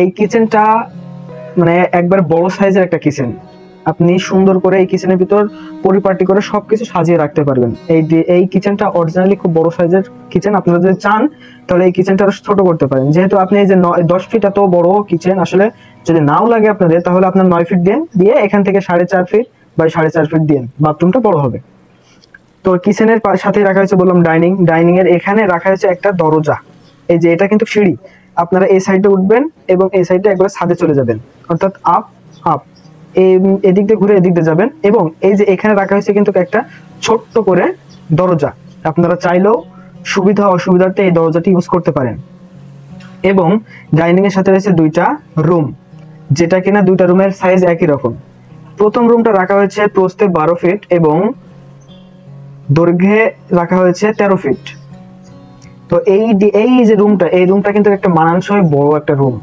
এই কিচেনটা মানে একবার বড় সাইজের একটা কিচেন, আপনি সুন্দর করে এই কিচেনের ভিতর পরিপাটি করে সবকিছু সাজিয়ে রাখতে পারবেন। এই কিচেনটা অরিজিনালি খুব বড় সাইজের কিচেন। আপনারা যদি চান তাহলে এই কিচেনটা ছোট করতে পারেন, যেহেতু আপনি এই যে 10 ফিট এত বড় কিচেন আসলে যদি নাও লাগে আপনাদের, তাহলে আপনার 9 ফিট দিয়ে এখান থেকে 4.5 ফিট বা 4.5 ফিট দিন, বাথরুমটা বড় হবে। তো কিচেনের সাথে রাখা হয়েছে বললাম ডাইনিং এর এখানে রাখা হয়েছে একটা দরজা। এই যে এটা কিন্তু সিঁড়ি, আপনারা এই সাইডে উঠবেন এবং এই সাইডে একবার ছাদে চলে যাবেন, অর্থাৎ আপ আপ এদিক দিয়ে ঘুরে এদিক দিয়ে যাবেন। এবং এই যে এখানে রাখা হয়েছে কিন্তু একটা ছোট্ট করে দরজা, আপনারা চাইলেও সুবিধা অসুবিধার্থে এই দরজাটি ইউজ করতে পারেন। এবং ডাইনিং এর সাথে রয়েছে দুইটা রুম, যেটা কিনা দুইটা রুমের সাইজ একই রকম। প্রথম রুমটা রাখা হয়েছে প্রস্থে 12 ফিট এবং দৈর্ঘ্যে রাখা হয়েছে 13 ফিট। তো এই যে রুমটা, এই রুমটা কিন্তু একটা মানানসই বড় একটা রুম।